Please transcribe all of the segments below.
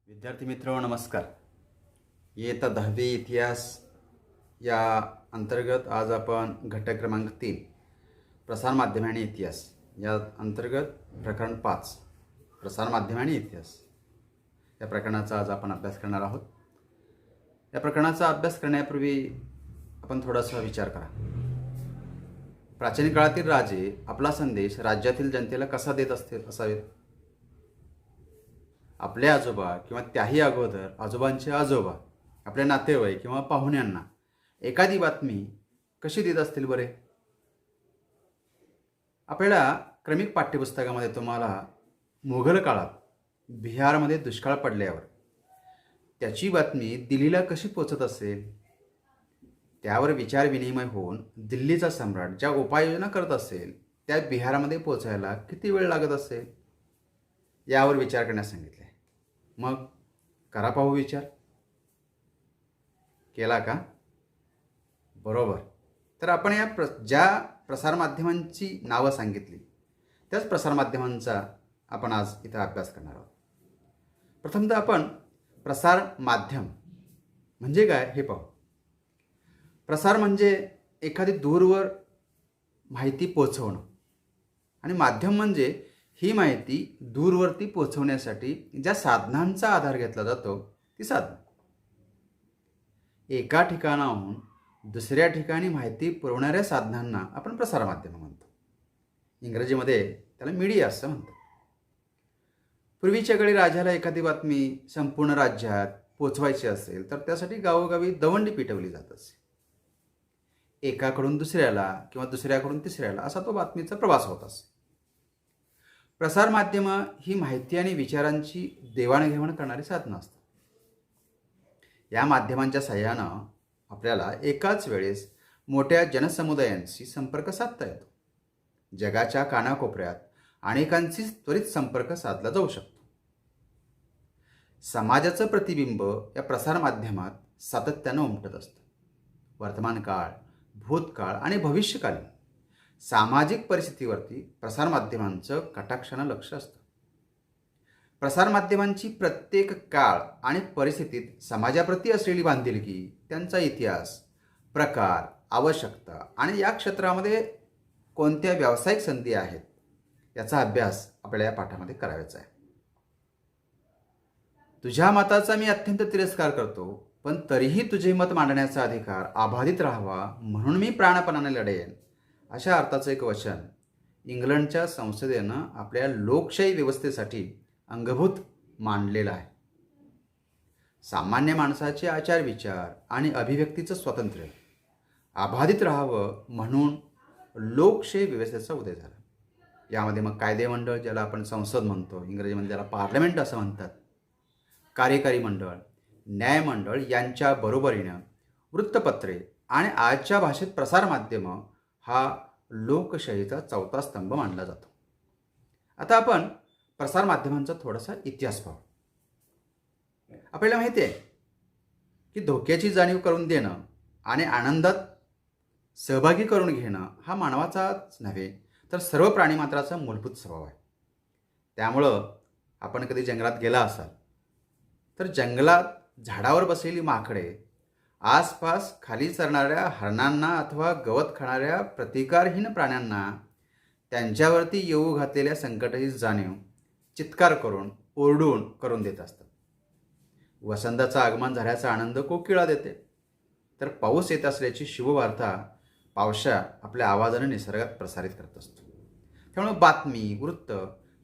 विद्यार्थी मित्र नमस्कार. इयत्ता 10वी इतिहास या अंतर्गत आज आपण घटक क्रमांक 3 प्रसारमाध्यमे आणि इतिहास या अंतर्गत प्रकरण 5 प्रसारमाध्यमे आणि इतिहास या प्रकरणाचा आज आपण अभ्यास करणार आहोत. या प्रकरणाचा अभ्यास करण्यापूर्वी आपण थोडासा विचार करा. प्राचीन काळातील राजे आपला संदेश राज्यातील जनतेला कसा देत असावेत. आपले आजोबा किंवा त्याही अगोदर आजोबांचे आजोबा आपल्या नातेवाईक किंवा पाहुण्यांना एखादी बातमी कशी देत असतील बरे. आपल्याला क्रमिक पाठ्यपुस्तकामध्ये तुम्हाला मोगल काळात बिहारमध्ये दुष्काळ पडल्यावर त्याची बातमी दिल्लीला कशी पोचत असेल त्यावर विचारविनिमय होऊन दिल्लीचा सम्राट ज्या उपाययोजना करत असेल त्या बिहारमध्ये पोचायला किती वेळ लागत असेल यावर विचार करण्यास सांगितले. मग करा पाहू विचार. केला का? बरोबर. तर आपण ज्या प्रसारमाध्यमांची नावं सांगितली त्याच प्रसारमाध्यमांचा आपण आज इथं अभ्यास करणार आहोत. प्रथमतः आपण प्रसार माध्यम म्हणजे काय हे पाहू. प्रसार म्हणजे एखादी दूरवर माहिती पोचवणं आणि माध्यम म्हणजे ही माहिती दूरवरती पोहोचवण्यासाठी ज्या साधनांचा आधार घेतला जातो ती साधनं. एका ठिकाणाहून दुसऱ्या ठिकाणी माहिती पुरवणाऱ्या साधनांना आपण प्रसारमाध्यम म्हणतो. इंग्रजीमध्ये त्याला मीडिया असं म्हणतात. पूर्वीच्या काळी राजाला एखादी बातमी संपूर्ण राज्यात पोचवायची असेल तर त्यासाठी गावोगावी दवंडी पिटवली जात असे. एकाकडून दुसऱ्याला किंवा दुसऱ्याकडून तिसऱ्याला असा तो बातमीचा प्रवास होत असे. प्रसारमाध्यमं ही माहिती आणि विचारांची देवाणघेवाण करणारी साधनं असतात. या माध्यमांच्या सहाय्यानं आपल्याला एकाच वेळेस मोठ्या जनसमुदायांशी संपर्क साधता येतो. जगाच्या कानाकोपऱ्यात अनेकांशी त्वरित संपर्क साधला जाऊ शकतो. समाजाचं प्रतिबिंब या प्रसारमाध्यमात सातत्यानं उमटत असतं. वर्तमानकाळ, भूतकाळ आणि भविष्यकालीन सामाजिक परिस्थितीवरती प्रसारमाध्यमांचं कटाक्षानं लक्ष असतं. प्रसारमाध्यमांची प्रत्येक काळ आणि परिस्थितीत समाजाप्रती असलेली बांधिलकी, त्यांचा इतिहास, प्रकार, आवश्यकता आणि या क्षेत्रामध्ये कोणत्या व्यावसायिक संधी आहेत याचा अभ्यास आपल्याला या पाठामध्ये करायचा आहे. तुझ्या मताचा मी अत्यंत तिरस्कार करतो, पण तरीही तुझे मत मांडण्याचा अधिकार अबाधित राहावा म्हणून मी प्राणपणाने लढेन अशा अर्थाचं एक वचन इंग्लंडच्या संसदेनं आपल्या लोकशाही व्यवस्थेसाठी अंगभूत मांडलेलं आहे. सामान्य माणसाचे आचार विचार आणि अभिव्यक्तीचं स्वातंत्र्य अबाधित राहावं म्हणून लोकशाही व्यवस्थेचा उदय झाला. यामध्ये मग कायदेमंडळ ज्याला आपण संसद म्हणतो, इंग्रजीमध्ये ज्याला पार्लमेंट असं म्हणतात, कार्यकारी मंडळ, न्यायमंडळ यांच्या बरोबरीनं वृत्तपत्रे आणि आजच्या भाषेत प्रसारमाध्यमं हा लोकशाहीचा चौथा स्तंभ मानला जातो. आता आपण प्रसारमाध्यमांचा थोडासा इतिहास पाहू. आपल्याला माहिती आहे की धोक्याची जाणीव करून देणं आणि आनंदात सहभागी करून घेणं हा मानवाचाच नव्हे तर सर्व प्राणीमात्राचा मूलभूत स्वभाव आहे. त्यामुळं आपण कधी जंगलात गेला असाल तर जंगलात झाडावर बसलेली माकडे आसपास खाली चरणाऱ्या हरणांना अथवा गवत खाणाऱ्या प्रतिकारहीन प्राण्यांना त्यांच्यावरती येऊ घातलेल्या संकटाची जाणीव चित्कार करून ओरडून करून देत असतात. वसंताचं आगमन झाल्याचा आनंद कोकिळा देते, तर पाऊस येत असल्याची शुभवार्ता पावसा आपल्या आवाजाने निसर्गात प्रसारित करत असतो. त्यामुळे बातमी, वृत्त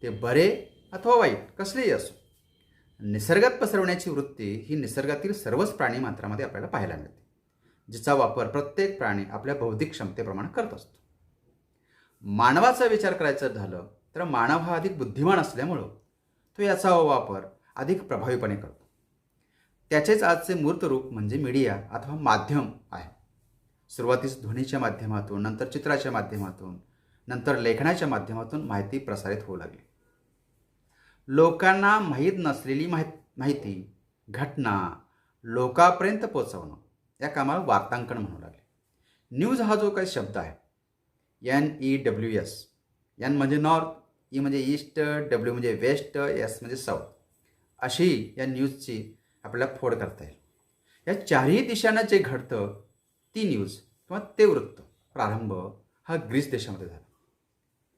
ते बरे अथवा वाईट कसलेही असो, निसर्गात पसरवण्याची वृत्ती ही निसर्गातील सर्वच प्राणीमात्रामध्ये आपल्याला पाहायला मिळते, जिचा वापर प्रत्येक प्राणी आपल्या बौद्धिक क्षमतेप्रमाणे करत असतो. मानवाचा विचार करायचा झालं तर मानव हा अधिक बुद्धिमान असल्यामुळं तो याचा वापर अधिक प्रभावीपणे करतो. त्याचेच आजचे मूर्त रूप म्हणजे मीडिया अथवा माध्यम आहे. सुरुवातीस ध्वनीच्या माध्यमातून, नंतर चित्राच्या माध्यमातून, नंतर लेखनाच्या माध्यमातून माहिती प्रसारित होऊ लागली. लोकांना माहीत नसलेली माहिती, घटना लोकांपर्यंत पोहोचवणं या कामाला वार्तांकन म्हणू लागले. न्यूज हा जो काही शब्द आहे, NEWS, N म्हणजे नॉर्थ, E म्हणजे ईस्ट, W म्हणजे वेस्ट, S म्हणजे साऊथ, अशी या न्यूजची आपल्याला फोड करता येईल. या चारही दिशांना जे घडतं ती न्यूज किंवा ते वृत्त प्रारंभ हा ग्रीस देशामध्ये झाला.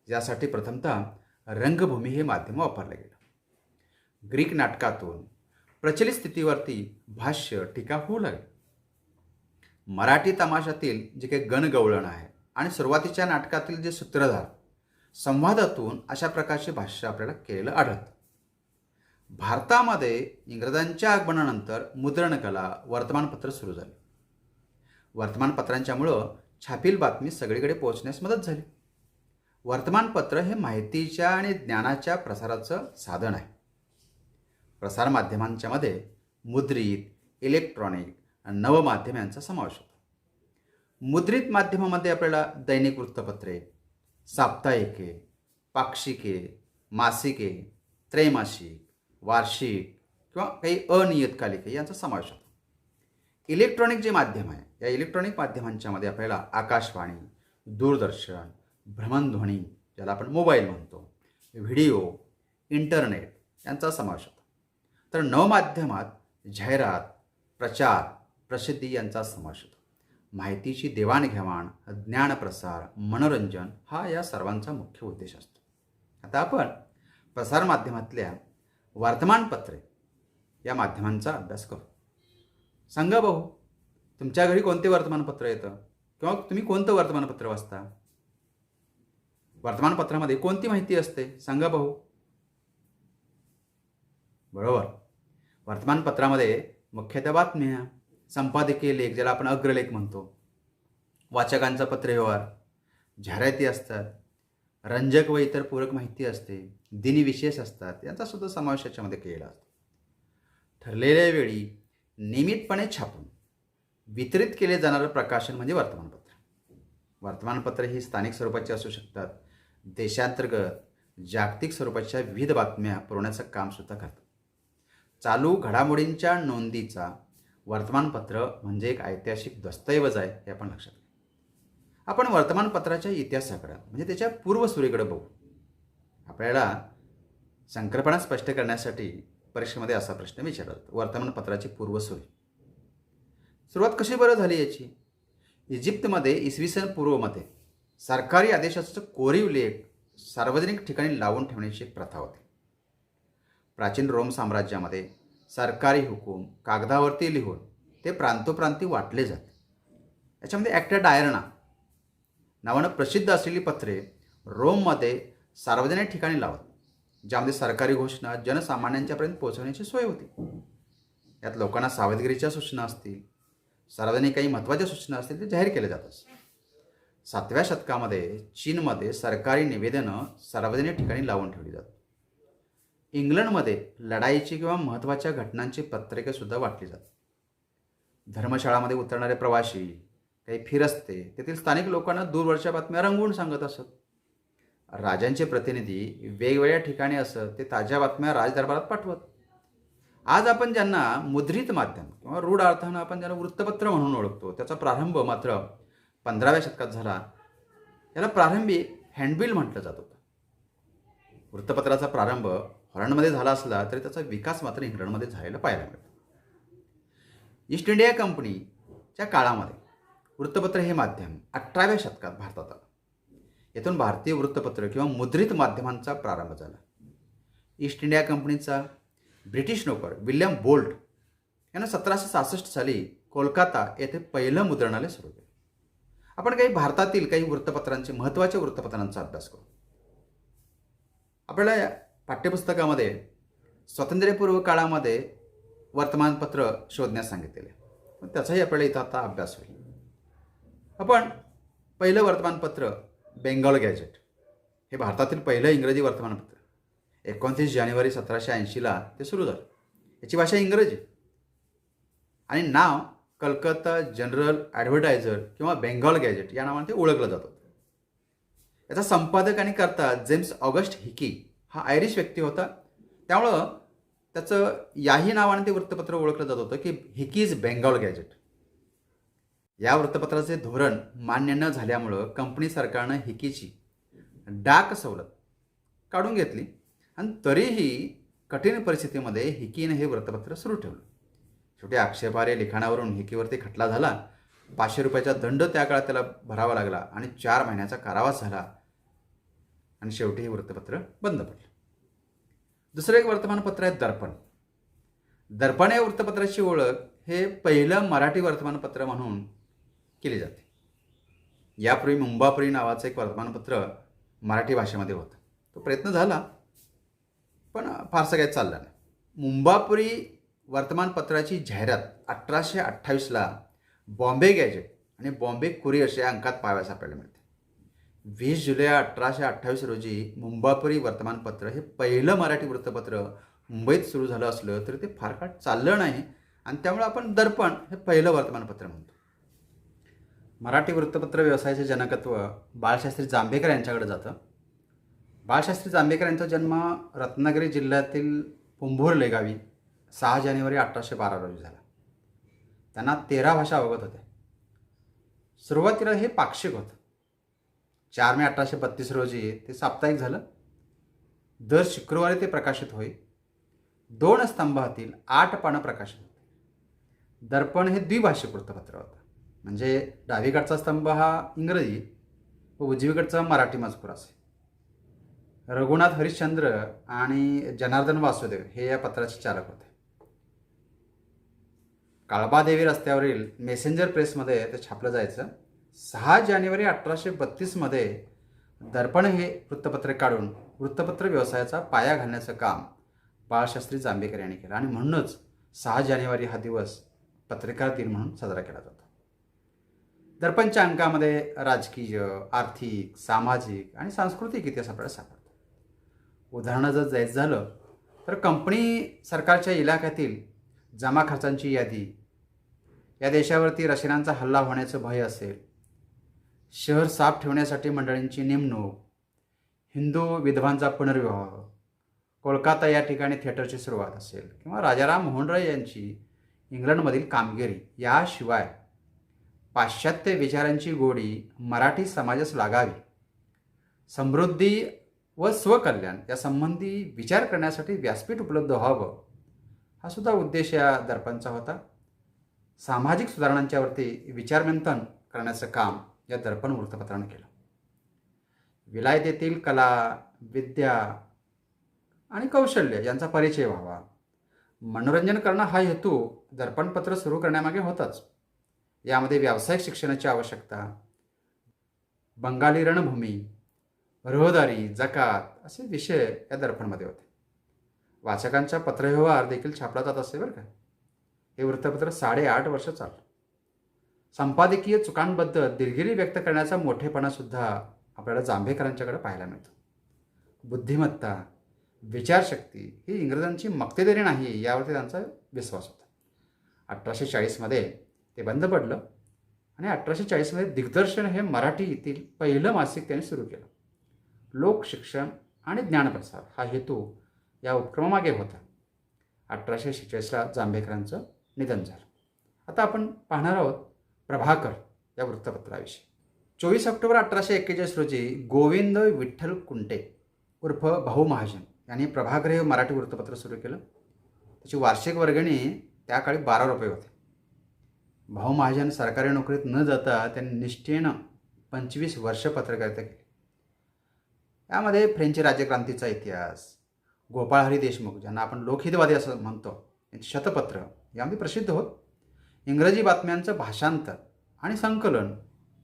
यासाठी प्रथमतः रंगभूमी हे माध्यम वापरलं गेलं. ग्रीक नाटकातून प्रचलित स्थितीवरती भाष्य टीका होऊ लागली. मराठी तमाशातील जे काही गणगवळण आहे आणि सुरुवातीच्या नाटकातील जे सूत्रधार संवादातून अशा प्रकारचे भाष्य आपल्याला केलेलं आढळतं. भारतामध्ये इंग्रजांच्या आगमनानंतर मुद्रणकला वर्तमानपत्र सुरू झाली. वर्तमानपत्रांच्यामुळं छापील बातमी सगळीकडे पोहोचण्यास मदत झाली. वर्तमानपत्र हे माहितीच्या आणि ज्ञानाच्या प्रसाराचं साधन आहे. प्रसारमाध्यमांच्या मध्ये मुद्रित, इलेक्ट्रॉनिक आणि नवमाध्यम यांचा समावेश होतो. मुद्रित माध्यमामध्ये आपल्याला दैनिक वृत्तपत्रे, साप्ताहिके, पाक्षिके, मासिके, त्रैमासिक, वार्षिक किंवा काही अनियतकालिके यांचा समावेश होतो. इलेक्ट्रॉनिक जे माध्यम आहे या इलेक्ट्रॉनिक माध्यमांच्या मध्ये आपल्याला आकाशवाणी, दूरदर्शन, भ्रमणध्वनी ज्याला आपण मोबाईल म्हणतो, व्हिडिओ, इंटरनेट यांचा समावेश होतो. तर नवमाध्यमात जाहिरात, प्रचार, प्रसिद्धी यांचा समावेश होतो. माहितीची देवाणघेवाण, ज्ञानप्रसार, मनोरंजन हा या सर्वांचा मुख्य उद्देश असतो. आता आपण प्रसारमाध्यमातल्या वर्तमानपत्रे या माध्यमांचा अभ्यास करू. सांगा भाऊ, तुमच्या घरी कोणते वर्तमानपत्र येतं किंवा तुम्ही कोणतं वर्तमानपत्र वाचता? वर्तमानपत्रामध्ये कोणती माहिती असते सांगा भाऊ? बरोबर, वर्तमानपत्रामध्ये मुख्यतः बातम्या, संपादकीय लेख ज्याला आपण अग्रलेख म्हणतो, वाचकांचा पत्रव्यवहार, जाहिराती असतात, रंजक व इतर पूरक माहिती असते, दिनविशेष असतात, यांचा सुद्धा समावेश याच्यामध्ये केलेला असतो. ठरलेल्या वेळी नियमितपणे छापून वितरित केले जाणारं प्रकाशन म्हणजे वर्तमानपत्र. वर्तमानपत्र ही स्थानिक स्वरूपाची असू शकतात, देशांतर्गत जागतिक स्वरूपाच्या विविध बातम्या पुरवण्याचं काम सुद्धा करतात. चालू घडामोडींच्या नोंदीचा वर्तमानपत्र म्हणजे एक ऐतिहासिक दस्तऐवज आहे हे आपण लक्षात घ्या. आपण वर्तमानपत्राच्या इतिहासाकडे म्हणजे त्याच्या पूर्वसुरीकडे बघू. आपल्याला संकल्पना स्पष्ट करण्यासाठी परीक्षेमध्ये असा प्रश्न विचारला जातो, वर्तमानपत्राची पूर्वसुरी. सुरुवात कशी बरं झाली याची? इजिप्तमध्ये इसवी सन पूर्वमध्ये सरकारी आदेशाचा कोरीव लेख सार्वजनिक ठिकाणी लावून ठेवण्याची एक प्रथा होती. प्राचीन रोम साम्राज्यामध्ये सरकारी हुकूम कागदावरती लिहून ते प्रांतोप्रांती वाटले जाते. याच्यामध्ये ॲक्टा डायर्ना नावानं प्रसिद्ध असलेली पत्रे रोममध्ये सार्वजनिक ठिकाणी लावत, ज्यामध्ये सरकारी घोषणा जनसामान्यांच्यापर्यंत पोहोचवण्याची सोय होती. यात लोकांना सावधगिरीच्या सूचना असतील, सार्वजनिक काही महत्त्वाच्या सूचना असतील ते जाहीर केले जातात. 7व्या शतकामध्ये चीनमध्ये सरकारी निवेदनं सार्वजनिक ठिकाणी लावून ठेवली जातात. इंग्लंडमध्ये लढाईची किंवा महत्त्वाच्या घटनांची पत्रिका सुद्धा वाटली जातात. धर्मशाळामध्ये उतरणारे प्रवासी, काही फिरस्ते तेथील स्थानिक लोकांना दूरवरच्या बातम्या रंगवून सांगत असत. राजांचे प्रतिनिधी वेगवेगळ्या ठिकाणी असत ते ताज्या बातम्या राजदरबारात पाठवत. आज आपण ज्यांना मुद्रित माध्यम किंवा रूढ अर्थानं आपण ज्यांना वृत्तपत्र म्हणून ओळखतो त्याचा प्रारंभ मात्र 15व्या शतकात झाला. याला प्रारंभी हँडबिल म्हटलं जात होतं. वृत्तपत्राचा प्रारंभ हॉलंडमध्ये झाला असला तरी त्याचा विकास मात्र इंग्लंडमध्ये झालेला पाहायला मिळतो. ईस्ट इंडिया कंपनीच्या काळामध्ये वृत्तपत्र हे माध्यम 18व्या शतकात भारतात आलं. येथून भारतीय वृत्तपत्र किंवा मुद्रित माध्यमांचा प्रारंभ झाला. ईस्ट इंडिया कंपनीचा ब्रिटिश नोकर विल्यम बोल्ट यानं 1766 साली कोलकाता येथे पहिलं मुद्रणालय सुरू केलं. आपण काही भारतातील काही वृत्तपत्रांचे महत्त्वाच्या वृत्तपत्रांचा अभ्यास करू. आपल्याला पाठ्यपुस्तकामध्ये स्वातंत्र्यपूर्व काळामध्ये वर्तमानपत्र शोधण्यास सांगितलेले, त्याचाही आपल्याला इथं आता अभ्यास होईल. आपण पहिलं वर्तमानपत्र बेंगॉल गॅजेट हे भारतातील पहिलं इंग्रजी वर्तमानपत्र 29 जानेवारी 1780ला ते सुरू झालं. याची भाषा इंग्रजी आणि नाव कलकत्ता जनरल ॲडव्हर्टायझर किंवा बेंगॉल गॅजेट या नावाने ते ओळखलं जात होतं. याचा संपादक आणि कर्ता जेम्स ऑगस्ट हिकी हा आयरिश व्यक्ती होता. त्यामुळं त्याचं याही नावाने ते वृत्तपत्र ओळखलं जात होतं की हिकीज बेंगॉल गॅजेट. या वृत्तपत्राचे धोरण मान्य न झाल्यामुळं कंपनी सरकारनं हिकीची डाक सवलत काढून घेतली आणि तरीही कठीण परिस्थितीमध्ये हिकीने हे वृत्तपत्र सुरू ठेवलं. शेवटी आक्षेपार्ह लिखाणावरून हिकीवरती खटला झाला. 500 रुपयाचा दंड त्या काळात त्याला भरावा लागला आणि 4 महिन्याचा कारावास झाला आणि शेवटी हे वृत्तपत्र बंद पडलं. दुसरं एक वर्तमानपत्र आहे दर्पण. दर्पण या वृत्तपत्राची ओळख हे पहिलं मराठी वर्तमानपत्र म्हणून केली जाते. यापूर्वी मुंबापुरी नावाचं एक वर्तमानपत्र मराठी भाषेमध्ये होतं. तो प्रयत्न झाला पण फारसं काही चाललं नाही. मुंबापुरी वर्तमानपत्राची जाहिरात 1828ला बॉम्बे गॅजेट आणि बॉम्बे कुरिअर्स या अंकात पाहावयास आपल्याला मिळते. 20 जुलै 1828 रोजी मुंबापुरी वर्तमानपत्र हे पहिलं मराठी वृत्तपत्र मुंबईत सुरू झालं असलं तरी ते फार काळ चाललं नाही आणि त्यामुळे आपण दर्पण हे पहिलं वर्तमानपत्र म्हणतो. मराठी वृत्तपत्र व्यवसायाचे जनकत्व बाळशास्त्री जांभेकर यांच्याकडे जातं. बाळशास्त्री जांभेकर यांचा जन्म रत्नागिरी जिल्ह्यातील पोंभुर्ले गावी 6 जानेवारी 1812 रोजी झाला. त्यांना 13 भाषा अवगत होत्या. सुरुवातीला हे पाक्षिक होतं. 4 मे 1832 रोजी ते साप्ताहिक झालं. दर शुक्रवारी ते प्रकाशित होई. 2 स्तंभातील 8 पानं प्रकाशित होते. दर्पण हे द्विभाषिक वृत्तपत्र होतं. म्हणजे डावीकडचा स्तंभ हा इंग्रजी व उजवीकडचा मराठी मजकूर असे. रघुनाथ हरिश्चंद्र आणि जनार्दन वासुदेव हे या पत्राचे चालक होते. काळबादेवी रस्त्यावरील मेसेंजर प्रेसमध्ये ते छापलं जायचं. 6 जानेवारी 1832मध्ये दर्पण हे वृत्तपत्र काढून वृत्तपत्र व्यवसायाचा पाया घालण्याचं काम बाळशास्त्री जांभेकर यांनी केलं आणि म्हणूनच 6 जानेवारी हा दिवस पत्रकार दिन म्हणून साजरा केला जातो. दर्पणच्या अंकामध्ये राजकीय, आर्थिक, सामाजिक आणि सांस्कृतिक इतिहास आपल्याला सापडतो. उदाहरणं जर द्यायचं झालं तर कंपनी सरकारच्या इलाक्यातील जमा खर्चांची यादी, या देशावरती रशियनांचा हल्ला होण्याचं भय असेल, शहर साफ ठेवण्यासाठी मंडळींची नेमणूक, हिंदू विधवांचा पुनर्विवाह, कोलकाता या ठिकाणी थिएटरची सुरुवात असेल किंवा राजाराम मोहन राय यांची इंग्लंडमधील कामगिरी, याशिवाय पाश्चात्य विचारांची गोडी मराठी समाजास लागावी, समृद्धी व स्वकल्याण यासंबंधी विचार करण्यासाठी व्यासपीठ उपलब्ध व्हावं, हा सुद्धा उद्देश या दर्पणचा होता. सामाजिक सुधारणांच्यावरती विचारमंथन करण्याचं काम या दर्पण वृत्तपत्रानं केलं. विलायतेतील कला, विद्या आणि कौशल्य यांचा परिचय व्हावा, मनोरंजन करणं हा हेतू दर्पणपत्र सुरू करण्यामागे होताच. यामध्ये व्यावसायिक शिक्षणाची आवश्यकता, बंगाली रणभूमी, रहदारी, जकात असे विषय या दर्पणमध्ये होते. वाचकांचा पत्रव्यवहार देखील छापला जात असे बरं का. हे वृत्तपत्र 8.5 वर्ष चाललं. संपादकीय चुकांबद्दल दिलगिरी व्यक्त करण्याचा मोठेपणासुद्धा आपल्याला जांभेकरांच्याकडे पाहायला मिळतो. बुद्धिमत्ता, विचारशक्ती ही इंग्रजांची मक्तेदारी नाही यावरती त्यांचा विश्वास होता. 1840मध्ये ते बंद पडलं आणि 1840मध्ये दिग्दर्शन हे मराठीतील पहिलं मासिक त्यांनी सुरू केलं. लोकशिक्षण आणि ज्ञानप्रसार हा हेतू या उपक्रमामागे होता. 1846ला जांभेकरांचं निधन झालं. आता आपण पाहणार आहोत प्रभाकर या वृत्तपत्राविषयी. 24 ऑक्टोबर 1841 रोजी गोविंद विठ्ठल कुंटे उर्फ भाऊ महाजन यांनी प्रभाकर हे मराठी वृत्तपत्र सुरू केलं. त्याची वार्षिक वर्गणी त्या काळी 12 रुपये होते. भाऊ महाजन सरकारी नोकरीत न जाता त्यांनी निष्ठेनं 25 वर्ष पत्रकारिता केली. यामध्ये फ्रेंच राज्यक्रांतीचा इतिहास, गोपाळहरी देशमुख ज्यांना आपण लोकहितवादी असं म्हणतो यांची शतपत्र यामध्ये प्रसिद्ध होत. इंग्रजी बातम्यांचं भाषांतर आणि संकलन,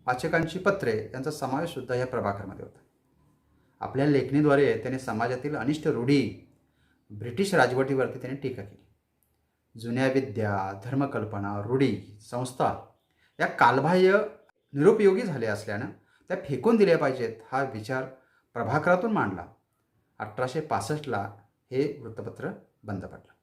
वाचकांची पत्रे यांचा समावेशसुद्धा या प्रभाकरमध्ये होता. आपल्या लेखणीद्वारे त्यांनी समाजातील अनिष्ट रूढी, ब्रिटिश राजवटीवरती त्यांनी टीका केली. जुन्या विद्या, धर्मकल्पना, रूढी, संस्था या कालबाह्य निरुपयोगी झाल्या असल्यानं त्या फेकून दिल्या पाहिजेत हा विचार प्रभाकरातून मांडला. 1865ला हे वृत्तपत्र बंद पडलं.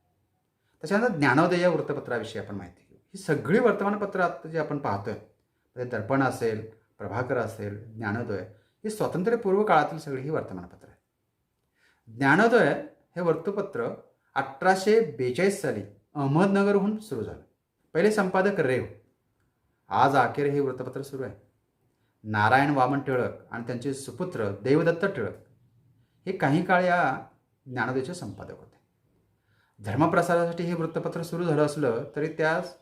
त्याच्यानंतर ज्ञानोदय या वृत्तपत्राविषयी आपण माहिती घेऊ. ही सगळी वर्तमानपत्र आता जे आपण पाहतोय, म्हणजे दर्पण असेल, प्रभाकर असेल, ज्ञानोदय, ही स्वातंत्र्यपूर्व काळातील सगळी ही वर्तमानपत्र आहेत. ज्ञानोदय हे वृत्तपत्र 1842 साली अहमदनगरहून सुरू झालं. पहिले संपादक रेव. आज अखेर हे वृत्तपत्र सुरू आहे. नारायण वामन टिळक आणि त्यांचे सुपुत्र देवदत्त टिळक हे काही काळ या ज्ञानोदयचे संपादक होते. धर्मप्रसारासाठी हे वृत्तपत्र सुरू झालं असलं तरी त्यास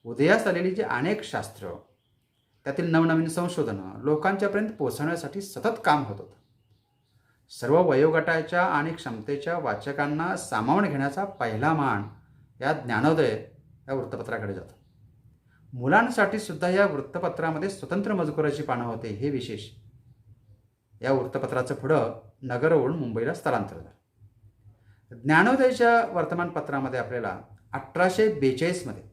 उदयास आलेली जी अनेक शास्त्र, त्यातील नवनवीन संशोधनं लोकांच्यापर्यंत पोहोचवण्यासाठी सतत काम होत होतं. सर्व वयोगटाच्या आणि क्षमतेच्या वाचकांना सामावून घेण्याचा पहिला मान या ज्ञानोदय या वृत्तपत्राकडे जातो. मुलांसाठी सुद्धा या वृत्तपत्रामध्ये स्वतंत्र मजकुराची पानं होते. हे विशेष. या वृत्तपत्राचं पुढं नगरवरून मुंबईला स्थलांतर झालं. ज्ञानोदयच्या वर्तमानपत्रामध्ये आपल्याला 1842मध्ये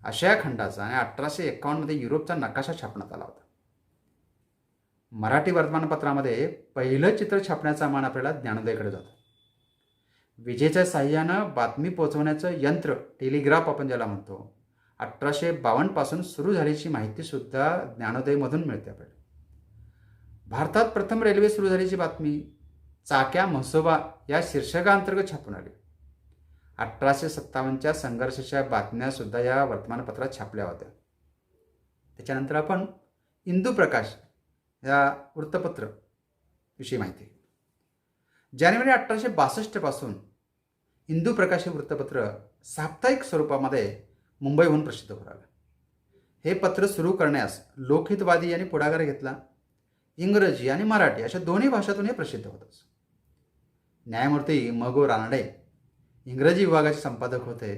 आशिया खंडाचा आणि 1851मध्ये युरोपचा नकाशा छापण्यात आला होता. मराठी वर्तमानपत्रामध्ये पहिलं चित्र छापण्याचा मान आपल्याला ज्ञानोदयकडे जातो. विजेच्या साह्यानं बातमी पोहोचवण्याचं यंत्र, टेलिग्राफ आपण ज्याला म्हणतो, 1852 पासून सुरू झाल्याची माहितीसुद्धा ज्ञानोदयमधून मिळते आपल्याला. भारतात प्रथम रेल्वे सुरू झाल्याची बातमी चाक्या म्हसोबा या शीर्षकांतर्गत छापून आली. 1857च्या संघर्षाच्या बातम्यासुद्धा या वर्तमानपत्रात छापल्या होत्या. त्याच्यानंतर आपण इंदू प्रकाश या वृत्तपत्र विषयी माहिती. जानेवारी 1862 पासून इंदू प्रकाश हे वृत्तपत्र साप्ताहिक स्वरूपामध्ये मुंबईहून प्रसिद्ध होऊ लागलं. हे पत्र सुरू करण्यास लोकहितवादी यांनी पुढाकार घेतला. इंग्रजी आणि मराठी अशा दोन्ही भाषातून हे प्रसिद्ध होतंच. न्यायमूर्ती म गो रानडे इंग्रजी विभागाचे संपादक होते,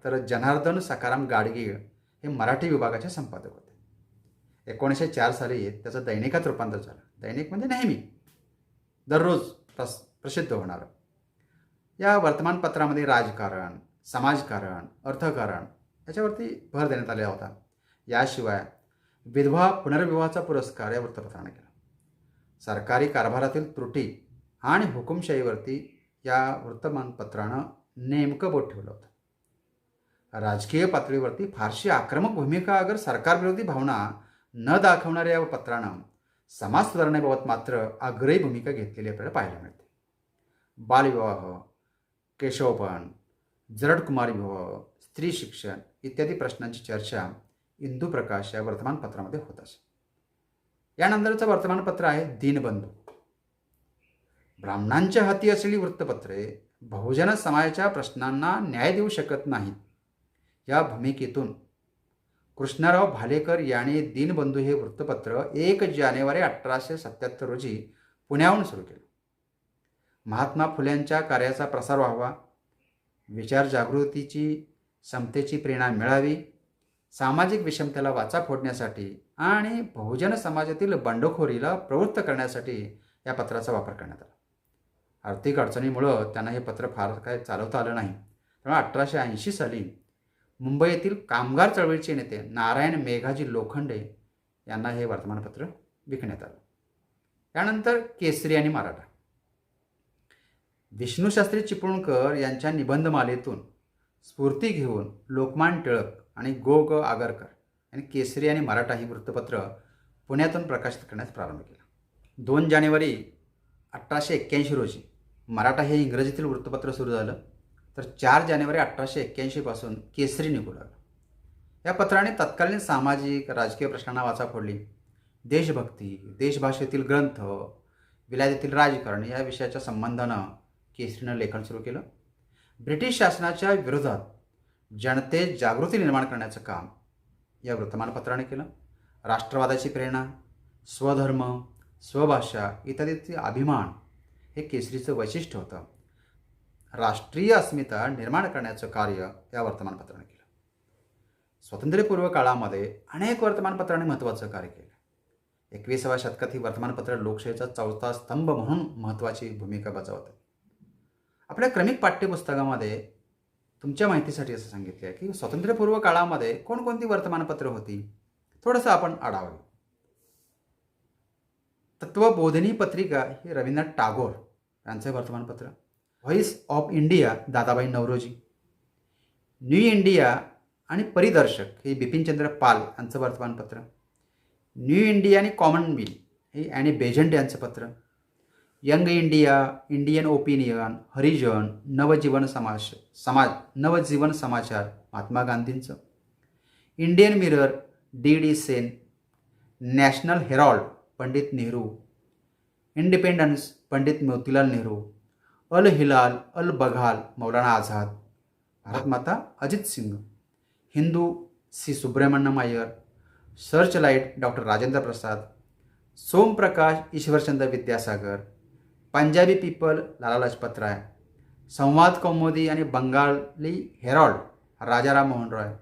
तर जनार्दन सखाराम गाडगीळ हे मराठी विभागाचे संपादक होते. 1904 साली त्याचं दैनिकात रूपांतर झालं. दैनिक म्हणजे नेहमी दररोज प्रसिद्ध होणारं. या वर्तमानपत्रामध्ये राजकारण, समाजकारण, अर्थकारण याच्यावरती भर देण्यात आलेला होता. याशिवाय विधवा पुनर्विवाहाचा पुरस्कार या वृत्तपत्राने केला. सरकारी कारभारातील त्रुटी आणि हुकुमशाहीवरती या वृत्तमानपत्रानं नेमकं बोट ठेवलं होतं. राजकीय पातळीवरती फारशी आक्रमक भूमिका अगर सरकारविरोधी भावना न दाखवणाऱ्या या पत्रानं समाज सुधारणेबाबत मात्र आग्रही भूमिका घेतलेली आपल्याला पाहायला मिळते. बालविवाह, केशवपण, जरडकुमारी विवाह, स्त्री शिक्षण इत्यादी प्रश्नांची चर्चा इंदू प्रकाश या वर्तमानपत्रामध्ये होत असे. यानंतरचं वर्तमानपत्र आहे दीनबंधू. ब्राह्मणांच्या हाती असलेली वृत्तपत्रे बहुजन समाजाच्या प्रश्नांना न्याय देऊ शकत नाहीत या भूमिकेतून कृष्णराव भालेकर यांनी दीनबंधू हे वृत्तपत्र 1 जानेवारी 1877 रोजी पुण्याहून सुरू केलं. महात्मा फुल्यांच्या कार्याचा प्रसार व्हावा, विचार जागृतीची, समतेची प्रेरणा मिळावी, सामाजिक विषमतेला वाचा फोडण्यासाठी आणि बहुजन समाजातील बंडखोरीला प्रवृत्त करण्यासाठी या पत्राचा वापर करण्यात आला. आर्थिक अडचणीमुळं त्यांना हे पत्र फार काय चालवता आलं नाही. त्यामुळे 1880 साली मुंबईतील कामगार चळवळीचे नेते नारायण मेघाजी लोखंडे यांना हे वर्तमानपत्र विकण्यात आलं. त्यानंतर केसरी आणि मराठा. विष्णूशास्त्री चिपळूणकर यांच्या निबंधमालेतून स्फूर्ती घेऊन लोकमान्य टिळक आणि गो ग आगरकर यांनी केसरी आणि मराठा ही वृत्तपत्र पुण्यातून प्रकाशित करण्यास प्रारंभ केला. 2 जानेवारी 1881 रोजी मराठा हे इंग्रजीतील वृत्तपत्र सुरू झालं, तर 4 जानेवारी 1881 पासून केसरी निघू लागलं. या पत्राने तत्कालीन सामाजिक राजकीय प्रश्नांना वाचा फोडली. देशभक्ती, देशभाषेतील ग्रंथ, विलायतेतील राजकारण या विषयाच्या संबंधानं केसरीनं लेखन सुरू केलं. ब्रिटिश शासनाच्या विरोधात जनतेत जागृती निर्माण करण्याचं काम या वृत्तमानपत्राने केलं. राष्ट्रवादाची प्रेरणा, स्वधर्म, स्वभाषा इत्यादीचे अभिमान हे केसरीचं वैशिष्ट्य होतं. राष्ट्रीय अस्मिता निर्माण करण्याचं कार्य या वर्तमानपत्राने केलं. स्वातंत्र्यपूर्व काळामध्ये अनेक वर्तमानपत्रांनी महत्त्वाचं कार्य केलं. 21व्या शतकात ही वर्तमानपत्र लोकशाहीचा चौथा स्तंभ म्हणून महत्त्वाची भूमिका बजावतात. आपल्या क्रमिक पाठ्यपुस्तकामध्ये तुमच्या माहितीसाठी असं सांगितलं आहे की स्वातंत्र्यपूर्व काळामध्ये कोणकोणती वर्तमानपत्र होती, थोडंसं आपण आढावा घेऊ. तत्वबोधिनी पत्रिका ही रवींद्रनाथ टागोर यांचं वर्तमानपत्र. Voice of India Dadabhai Naoroji. New India आणि परिदर्शक हे बिपिनचंद्र पाल यांचं वर्तमानपत्र. न्यू इंडिया आणि कॉमनवेल्थ हे ॲनी बेझंट यांचं पत्र. Young India, Indian Opinion, Harijan, Navjivan समाचार महात्मा गांधींचं. Indian Mirror D Sen. National Herald Pandit Nehru. Independence Pandit Motilal Nehru. Al Hilal Al बघाल Maulana Azad. Bharatmata Ajit Singh, Hindu C Subramaniam Iyer, Searchlight doctor Rajendra Prasad, Somprakash Ishwarchandra Vidyasagar, Punjabi people Lala Lajpat Rai, संवाद कौमुदी आणि बंगाली हेरॉल्ड राजाराम मोहन रॉय,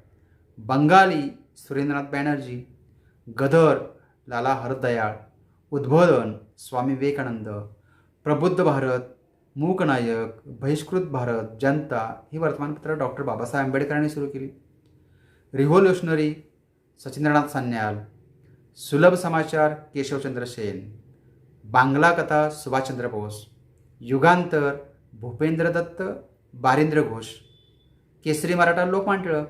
बंगाली सुरेंद्रनाथ बॅनर्जी, गदर लाला हरदयाळ, उद्बोधन स्वामी विवेकानंद, प्रबुद्ध भारत, मूकनायक, बहिष्कृत भारत, जनता ही वर्तमानपत्र डॉक्टर बाबासाहेब आंबेडकरांनी सुरू केली. रिव्होल्युशनरी सचिंद्रनाथ सान्याल, सुलभ समाचार केशवचंद्र सेन, बांगला कथा सुभाषचंद्र बोस, युगांतर भूपेंद्र दत्त बारिंद्र घोष, केसरी मराठा लोकमान्य टिळक,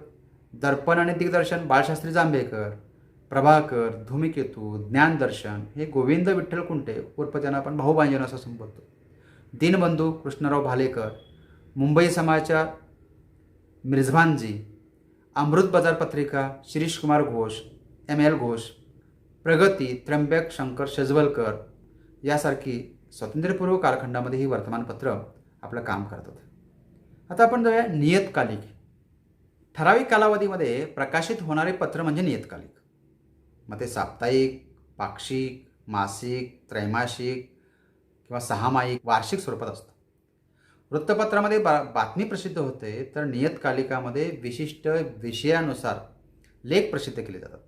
दर्पण आणि दिग्दर्शन बाळशास्त्री जांभेकर, प्रभाकर, धूमकेतू, ज्ञानदर्शन हे गोविंद विठ्ठल कुंटे उर्फ त्यांना आपण भाऊबांजन असं संबोधतो, दीनबंधू कृष्णराव भालेकर, मुंबई समाचार मिर्झभानजी, अमृत बाजार पत्रिका शिरीष कुमार घोष, एम.एल. घोष, प्रगती त्र्यंबक शंकर शेजवलकर यासारखी स्वातंत्र्यपूर्व कालखंडामध्ये ही वर्तमानपत्र आपलं काम करत होते. आता आपण जाऊया नियतकालिक. ठराविक कालावधीमध्ये प्रकाशित होणारे पत्र म्हणजे नियतकालिक. मग ते साप्ताहिक, पाक्षिक, मासिक, त्रैमासिक किंवा सहामाहिक, वार्षिक स्वरूपात असतं. वृत्तपत्रामध्ये बातमी प्रसिद्ध होते, तर नियतकालिकामध्ये विशिष्ट विषयानुसार लेख प्रसिद्ध केले जातात.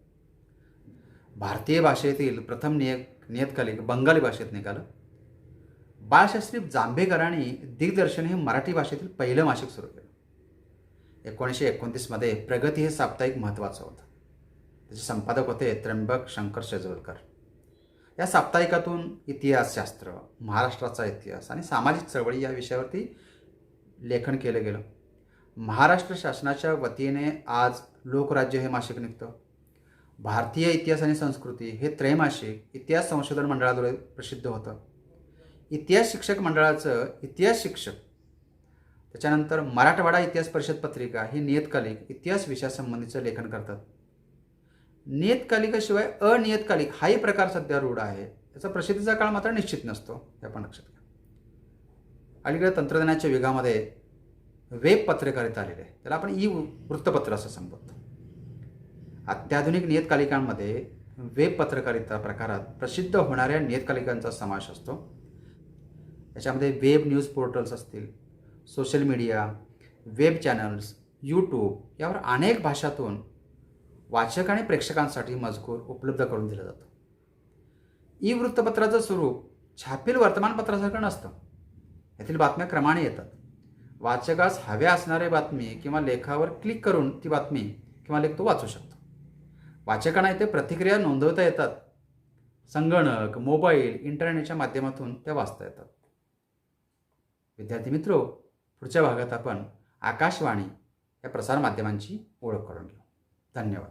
भारतीय भाषेतील प्रथम नियतकालिक बंगाली भाषेत निघालं. बाळशास्त्री जांभेकरांनी दिग्दर्शन हे मराठी भाषेतील पहिलं मासिक सुरू केलं. 1929 प्रगती हे साप्ताहिक महत्त्वाचं होतं. त्याचे संपादक होते त्र्यंबक शंकर शेजवलकर. या साप्ताहिकातून इतिहासशास्त्र, महाराष्ट्राचा इतिहास आणि सामाजिक चळवळी या विषयावरती लेखन केलं गेलं. महाराष्ट्र शासनाच्या वतीने आज लोकराज्य हे मासिक निघतं. भारतीय इतिहास आणि संस्कृती हे त्रैमासिक इतिहास संशोधन मंडळाद्वारे प्रसिद्ध होतं. इतिहास शिक्षक मंडळाचं इतिहास शिक्षक, त्याच्यानंतर मराठवाडा इतिहास परिषद पत्रिका ही नियतकालिक इतिहास विषयासंबंधीचं लेखन करतात. नियतकालिकाशिवाय अनियतकालिक हाही प्रकार सध्या रूढ आहे. त्याचा प्रसिद्धीचा काळ मात्र निश्चित नसतो, हे आपण लक्षात घ्या. अलीकडे तंत्रज्ञानाच्या युगामध्ये वेब पत्रकारिता आलेली आहे, त्याला आपण वृत्तपत्र असं संबोधतो. अत्याधुनिक नियतकालिकांमध्ये वेब पत्रकारिता प्रकारात प्रसिद्ध होणाऱ्या नियतकालिकांचा समावेश असतो. याच्यामध्ये वेब न्यूज पोर्टल्स असतील, social media, web channels, YouTube यावर अनेक भाषातून वाचक आणि प्रेक्षकांसाठी मजकूर उपलब्ध करून दिला जातो. ई वृत्तपत्राचं स्वरूप छापील वर्तमानपत्रासारखं नसतं. यातील बातम्या क्रमाने येतात. वाचकास हव्या असणाऱ्या बातमी किंवा लेखावर क्लिक करून ती बातमी किंवा लेख तो वाचू शकतो. वाचकांना इथे प्रतिक्रिया नोंदवता येतात. संगणक, मोबाईल, इंटरनेटच्या माध्यमातून त्या वाचता येतात. विद्यार्थी मित्रो, पुढच्या भागात आपण आकाशवाणी या प्रसारमाध्यमांची ओळख करून घेऊ. धन्यवाद.